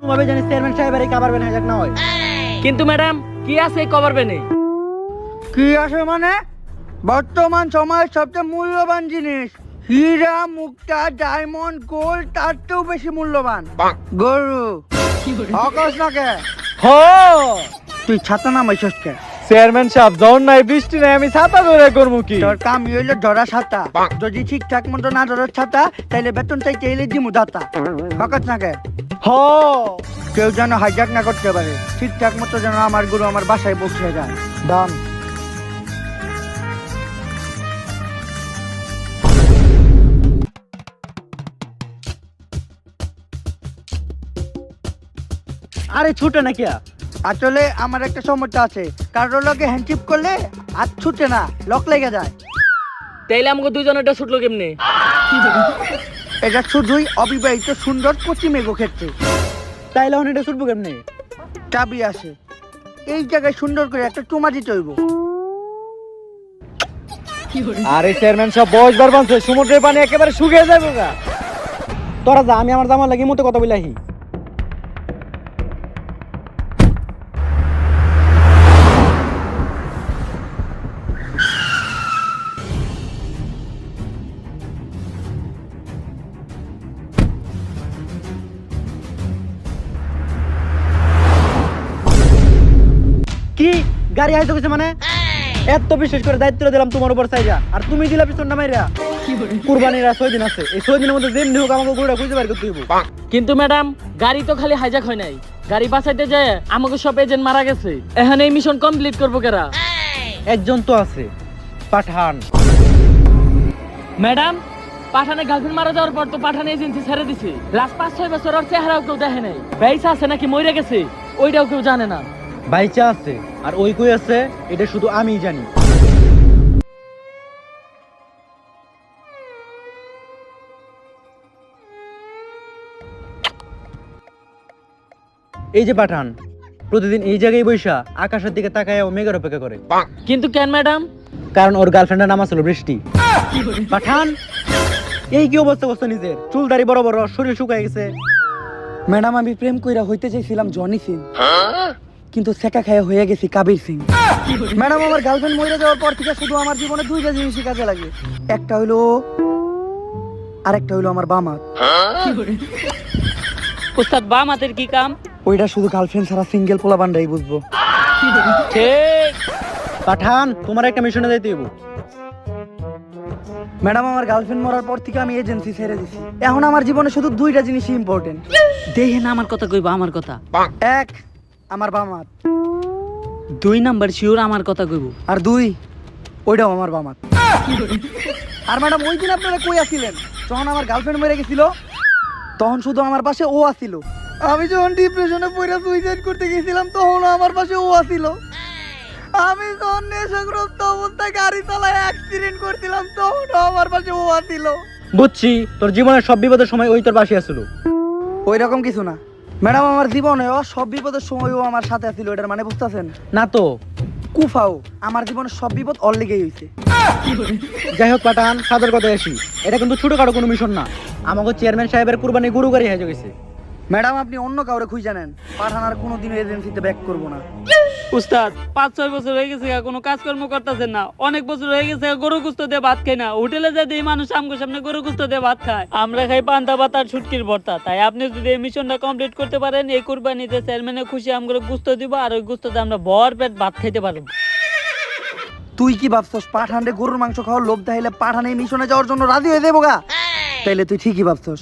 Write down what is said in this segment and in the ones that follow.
তুমি জানি চেয়ারম্যান সাহেবের এই কভার ব্যান হাজাক না হয়। কিন্তু ম্যাডাম কি আছে এই কভার ব্যানে? কি আছে মানে? বর্তমান সময়ের সবচেয়ে মূল্যবান জিনিস হীরা, মুক্তা, ডায়মন্ড, গোল্ড, তার চেয়েও বেশি মূল্যবান গরু। আকাশ না কে হো তুই ছাতা নামাইছস কে? চেয়ারম্যান সাহেব যখন নাই বৃষ্টি নাই আমি ছাতা ধরে করবো কি? তোর কাম হইলো ধরা ছাতা। যদি ঠিকঠাক মতো না ধরার ছাতা তাইলে বেতন চাইতে এলে দিমু দাতা। আকাশ না কে হো কেউ যেন হাইজাক না করতে পারে, ঠিকঠাক মতো যেন আমার গরু আমার বাসায় পৌঁছে যায়। দাম আরে ছুটে না কিয়া? আসলে আমার একটা সমস্যা আছে, কারোর লগে হ্যান্ডশিপ করলে আর ছুটে না, লক লেগে যায়। তাইলে আমাকে দুজনের এটা ছুটলো কেমনে? এটা শুধুই অবিবাহিত সুন্দর কচি মেঘো ক্ষেত্রে। তাইলে এখন এটা ছুটবো কেমনে? চাবি আছে, এই জায়গায় সুন্দর করে একটা চুমা দিতে হইব। আরে চেয়ারম্যান সাহেব বয়সবার বানছে, সমুদ্রের পানি একেবারে শুকিয়ে যাবে গা। তোরা যা, আমি আমার জামা লাগি মতো কথা বলাহি। কি গাড়ি আইতো গেছে মানে? এত বিশেষ করে দায়িত্ব দিলাম তোমার উপর চাইরা, আর তুমি দিলা পিছন নামাইরা। কুরবানির আর 6 দিন আছে, এই 6 দিনের মধ্যে যেমনি হোক আমাকে গরুটা খুঁজে বের করতে হইব। কিন্তু ম্যাডাম গাড়ি তো খালি হাইজাক হয় নাই, গাড়ি বাঁচাইতে যায় আমাকে সব এজেন্ট মারা গেছে। এখন এই মিশন কমপ্লিট করবো কেরা? একজন তো আছে, পাঠান। ম্যাডাম পাঠানের গার্লফ্রেন্ড মারা যাওয়ার পর তো পাঠান এজেন্সি ছেড়ে দিছে। লাস্ট 5-6 বছর ওর চেহারাও কেউ দেখে নাই। বেইসা আছে নাকি মরে গেছে ওইটাও কেউ জানে না। বাইচা আছে, আর ওই কই আছে এটা শুধু আমিই জানি। এই যে পাঠান প্রতিদিন এই জায়গায় বৈশা আকাশের দিকে তাকায় ও মেঘের অপেক্ষা করে। কিন্তু কেন ম্যাডাম? কারণ ওর গার্লফ্রেন্ডের নাম আসলো বৃষ্টি। পাঠান এই কি অবস্থা করছে নিজের? চুল দাড়ি বড় বড়, শরীর শুকায় গেছে। ম্যাডাম আমি প্রেম কইরা হইতে চাইছিলাম জনি সিং, কিন্তু সেকা খায়া হয়ে গেছি কাবির সিং। ম্যাডাম আমার গার্লফ্রেন্ড মরে যাওয়ার পর থেকে শুধু আমার জীবনে দুইটা জিনিসই কাজে লাগে, একটা হইলো আরেকটা হইলো আমার বাম হাত। উস্তাদ বাম হাতের কি কাম? ওইটা শুধু গার্লফ্রেন্ড ছাড়া সিঙ্গেল পোলা বান্ডাই বুঝবো। ঠিক। পাঠান তোমার একটা মিশনে যাইতে হইব। ম্যাডাম আমার গার্লফ্রেন্ড মরার পর থেকে আমি এজেন্সি ছেড়ে দিছি, এখন আমার জীবনে শুধু দুইটা জিনিসই ইম্পর্টেন্ট। দেখে না আমার কথা কইবা আমার কথা। এক আমার বাম হাত, 2 নাম্বার শিওর আমার কথা কইব। আর 2 ওইটাও আমার বাম হাত। আর ম্যাডাম ওই দিন আপনারা কই আছিলেন যখন আমার গার্লফ্রেন্ড মরে গেছিল? তখন শুধু আমার পাশে ও আসিল। আমি যখন ডিপ্রেশনে পড়ে সুইসাইড করতে গেছিলাম তখন আমার পাশে ও আসিল। আমি যখন নেশাগ্রস্ত অবস্থায় গাড়ি চালায় অ্যাক্সিডেন্ট করছিলাম তখন আমার পাশে ও আসিল। বুঝছি তোর জীবনের সব বিপদের সময় ওই তোর পাশে আসিল। ওই রকম কিছু না ম্যাডাম, আমার জীবনে ও সব বিপদের সময় ও আমার সাথে আসিল, এটার মানে বুঝতেছেন না তো? কুফাও আমার জীবনের সব বিপদ ওর লেগেই হইছে। যাই হোক পাঠান, সাদের কথায় আসি, এটা কিন্তু ছোটখাটো কোনো মিশন না। আমাকে চেয়ারম্যান সাহেবের কুরবানি গরু গাড়ি হয়ে গেছে। ম্যাডাম আপনি অন্য কাউরে খুঁজে নেন, পাঠান আর কোনোদিনও এজেন্সিতে ব্যাক করবো না। উস্তাদ 5-6 বছর হয়ে গেছে কোনো কাজকর্ম করতেছেন না, অনেক বছর হয়ে গেছে গরু গুস্ত দিয়ে ভাত খাই না। হোটেলে যাই এই মানুষ আমগো সামনে গরু গুস্ত দিয়ে ভাত খায়, আমরা খাই পান্তা ভাত আর শুটকির ভর্তা। তাই আপনি যদি এই মিশনটা কমপ্লিট করতে পারেন এই কুরবানিতে চেয়ারম্যানে খুশি আমগো গুস্ত দিব, আর ওই গুস্ততে আমরা ভরপেট ভাত খাইতে পারবো। তুই কি ভাবছস পাঠান রে গরুর মাংস খাওয়ার লোভ দেখাইলে পাঠান এই মিশনে যাওয়ার জন্য রাজি হয়ে দেবো গা? তাইলে তুই ঠিকই ভাবছস।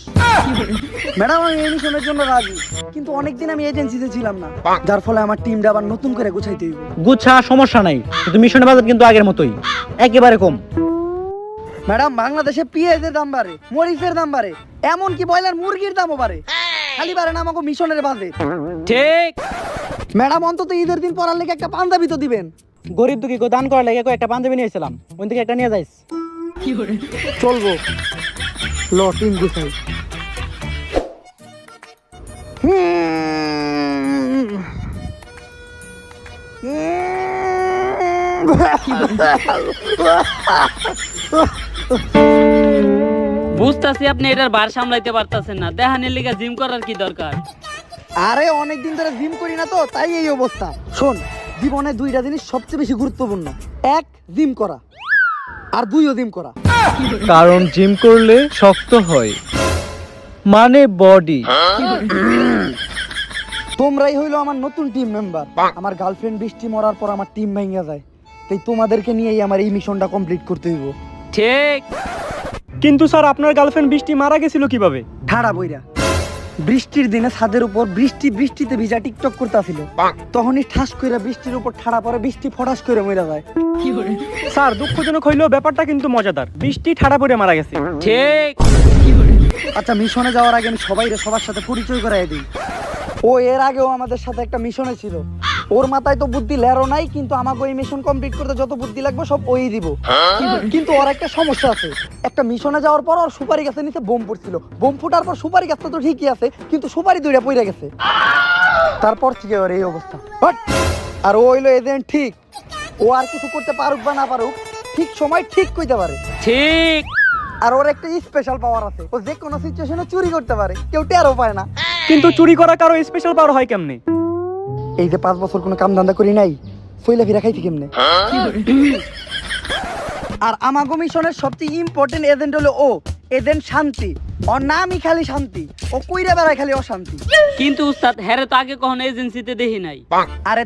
ম্যাডাম আমি এই মিশনের জন্য রাজি, কিন্তু অনেকদিন আমি এজেন্সিতে ছিলাম না, যার ফলে আমার টিমটা আবার নতুন করে গুছাইতে হইব। গুছা সমস্যা নাই, কিন্তু মিশনের বাজেট কিন্তু আগের মতোই, একেবারে কম। ম্যাডাম বাংলাদেশে পেঁয়াজের দাম বাড়ে, মরিচের দাম বাড়ে, এমনকি ব্রয়লার মুরগির দামও বাড়ে, খালি বাড়ে না আমাকে মিশনের বাজেট। ঠিক ম্যাডাম অন্তত ঈদের দিন পরার লেগে একটা পাঞ্জাবি তো দিবেন। গরিব দুঃখী কো দান করার লেগে একটা পাঞ্জাবি নিয়েছিলাম, ওই থেকে একটা নিয়ে যাইস। চলবো ল টিম গুছাই। বুঝতাছি আপনি এটার ভার সামলাইতে পারতাছেন না, দেহানের লিগা জিম করার কি দরকার? আরে অনেকদিন ধরে জিম করি না তো, তাই এই অবস্থা। শোন, জীবনে দুইটা জিনিস সবচেয়ে বেশি গুরুত্বপূর্ণ, এক জিম করা আর দুইও জিম করা। কারণ জিম করলে শক্ত হয়, মানে বডি। তোমরাই হইলো আমার নতুন টিম মেম্বার। আমার গার্লফ্রেন্ড বৃষ্টি মরার পর আমার টিম ভেঙে যায়, তাই তোমাদেরকে নিয়েই আমার এই মিশনটা কমপ্লিট করতে হইব। ঠিক। কিন্তু স্যার আপনার গার্লফ্রেন্ড বৃষ্টি মারা গেছিল কিভাবে? ঠাড়া বইরা বৃষ্টির দিনে ছাদের উপর বৃষ্টিতে ভিজা টিকটক করতেছিল, তখনই ঠাস কইরা বৃষ্টির উপর ঠাড়া পরে বৃষ্টি ফটাস করে মরে যায়। স্যার দুঃখজনক হইলেও ব্যাপারটা কিন্তু মজাদার, বৃষ্টি ঠাড়া পড়ে মারা গেছে। ঠিক। আচ্ছা, মিশনে যাওয়ার আগে আমি সবার সাথে পরিচয় করাই দিই। ও এর আগেও আমাদের সাথে একটা মিশনে ছিল। ওর মাথায় তো বুদ্ধি লেরো নাই, কিন্তু আমাকে ওই মিশন কমপ্লিট করতে যত বুদ্ধি লাগবে সব ওই দিব। কিন্তু ওর একটা সমস্যা আছে, একটা মিশনে যাওয়ার পর ওর সুপারি গাছের নিচে বোম পড়ছিল। বোম ফুটার পর সুপারি গাছটা তো ঠিকই আছে, কিন্তু সুপারি দুইটা পড়ে গেছে। তারপর থেকে ওর এই অবস্থা। বাট আর ও হইলো এজেন্ট ঠিক, ও আর কিছু করতে পারুক বা না পারুক, ঠিক সময় ঠিক কইতে পারে। ঠিক। আর ওর একটা স্পেশাল পাওয়ার আছে, ও যে কোনো সিচুয়েশনে চুরি করতে পারে, কেউ টেরও পায় না। কিন্তু চুরি করা কারো স্পেশাল পাওয়ার হয় কেমনে? এই যে 5 বছর কোনো কাম ধান্দা করি নাই, ফইলা ফিরা খাইছি কেমনে। আর আমাগো মিশনের সবচেয়ে ইম্পর্টেন্ট এজেন্ট হলো ও, এজেন্ট শান্তি। ওর নামই খালি শান্তি, ও কইরা বেড়ায় খালি অশান্তি। কিন্তু উস্তাদ হ্যারে তো আগে কখনো এজেন্সিতে দেখি নাই। আরে